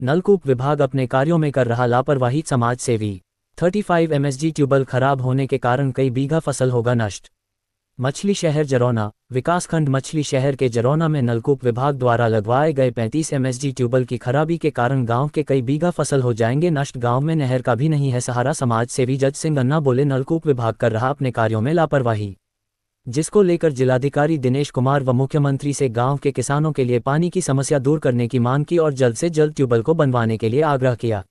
नलकूप विभाग अपने कार्यों में कर रहा लापरवाही, समाज सेवी। 35 एमएसजी ट्यूबवेल खराब होने के कारण कई बीघा फसल होगा नष्ट। मछली शहर जरौना विकासखंड मछली शहर के जरौना में नलकूप विभाग द्वारा लगवाए गए 35 एमएसजी ट्यूबवेल की खराबी के कारण गांव के कई बीघा फसल हो जाएंगे नष्ट। गांव में नहर का भी नहीं है सहारा। समाज सेवी जज सिंह अन्ना बोले, नलकूप विभाग कर रहा अपने कार्यों में लापरवाही, जिसको लेकर जिलाधिकारी दिनेश कुमार व मुख्यमंत्री से गांव के किसानों के लिए पानी की समस्या दूर करने की मांग की और जल्द से जल्द ट्यूबवेल को बनवाने के लिए आग्रह किया।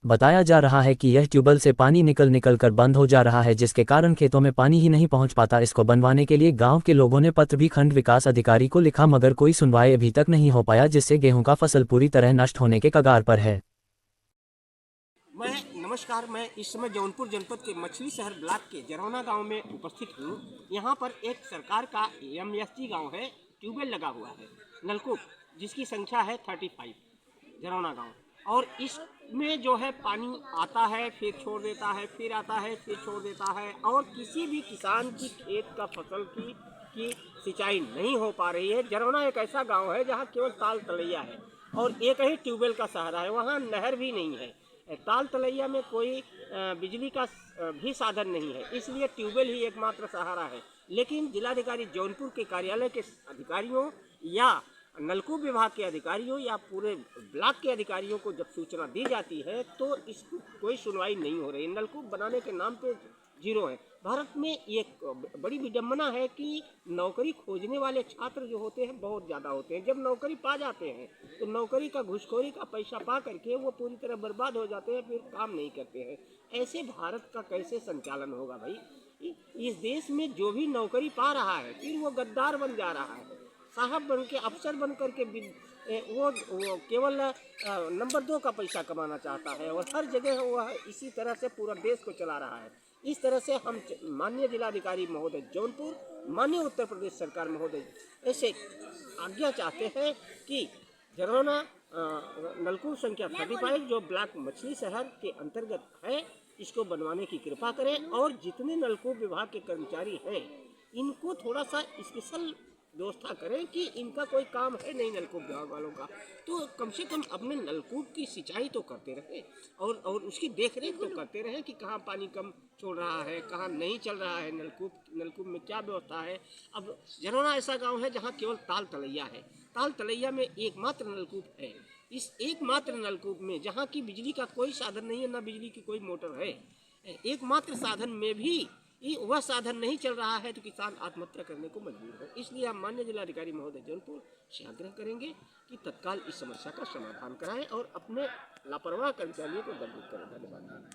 बताया जा रहा है कि यह ट्यूबवेल से पानी निकल कर बंद हो जा रहा है, जिसके कारण खेतों में पानी ही नहीं पहुंच पाता। इसको बनवाने के लिए गांव के लोगों ने पत्र भी खंड विकास अधिकारी को लिखा, मगर कोई सुनवाई अभी तक नहीं हो पाया, जिससे गेहूं का फसल पूरी तरह नष्ट होने के कगार पर है। नमस्कार, मैं इस समय जौनपुर जनपद के मछली शहर ब्लॉक के जरौना गांव में उपस्थित हूँ। यहाँ पर एक सरकार का एमएसजी गांव है, ट्यूबवेल लगा हुआ है नलकूप, जिसकी संख्या है 35 जरौना गांव। और इसमें जो है पानी आता है, फिर छोड़ देता है, फिर आता है, फिर छोड़ देता है, और किसी भी किसान की खेत का फसल की सिंचाई नहीं हो पा रही है। जरौना एक ऐसा गाँव है जहाँ केवल ताल तलैया है और एक ही ट्यूबवेल का सहारा है, वहाँ नहर भी नहीं है। ताल तलैया में कोई बिजली का भी साधन नहीं है, इसलिए ट्यूबवेल ही एकमात्र सहारा है। लेकिन जिलाधिकारी जौनपुर के कार्यालय के अधिकारियों या नलकूप विभाग के अधिकारियों या पूरे ब्लॉक के अधिकारियों को जब सूचना दी जाती है तो इसकी कोई सुनवाई नहीं हो रही। नलकूप बनाने के नाम पे जीरो है। भारत में एक बड़ी विडम्बना है कि नौकरी खोजने वाले छात्र जो होते हैं बहुत ज़्यादा होते हैं। जब नौकरी पा जाते हैं तो नौकरी का घूसखोरी का पैसा पा करके वो पूरी तरह बर्बाद हो जाते हैं, फिर काम नहीं करते हैं। ऐसे भारत का कैसे संचालन होगा भाई? इस देश में जो भी नौकरी पा रहा है फिर वो गद्दार बन जा रहा है, साहब बन के, अफसर बन करके वो केवल नंबर 2 का पैसा कमाना चाहता है और हर जगह वह इसी तरह से पूरा देश को चला रहा है। इस तरह से हम माननीय जिलाधिकारी महोदय जौनपुर, माननीय उत्तर प्रदेश सरकार महोदय ऐसे आज्ञा चाहते हैं कि जरौना नलकूप संख्या 35 जो ब्लॉक मछली शहर के अंतर्गत है, इसको बनवाने की कृपा करें। और जितने नलकूप विभाग के कर्मचारी हैं इनको थोड़ा सा स्पेशल व्यवस्था करें कि इनका कोई काम है नहीं नलकूप विभाग वालों का, तो कम से कम अपने नलकूप की सिंचाई तो करते रहे और उसकी देख रेख तो करते रहे कि कहाँ पानी कम छोड़ रहा है, कहाँ नहीं चल रहा है, नलकूप में क्या व्यवस्था है। अब जरौना ऐसा गांव है जहाँ केवल ताल तलैया है। ताल तलैया में एकमात्र नलकूप है। इस एकमात्र नलकूप में जहाँ की बिजली का कोई साधन नहीं है, ना बिजली की कोई मोटर है, एकमात्र साधन में भी वह साधन नहीं चल रहा है तो किसान आत्महत्या करने को मजबूर है। इसलिए हम माननीय जिलाधिकारी महोदय जौनपुर से आग्रह करेंगे कि तत्काल इस समस्या का समाधान कराएं और अपने लापरवाह कर्मचारियों को दंडित करें। धन्यवाद।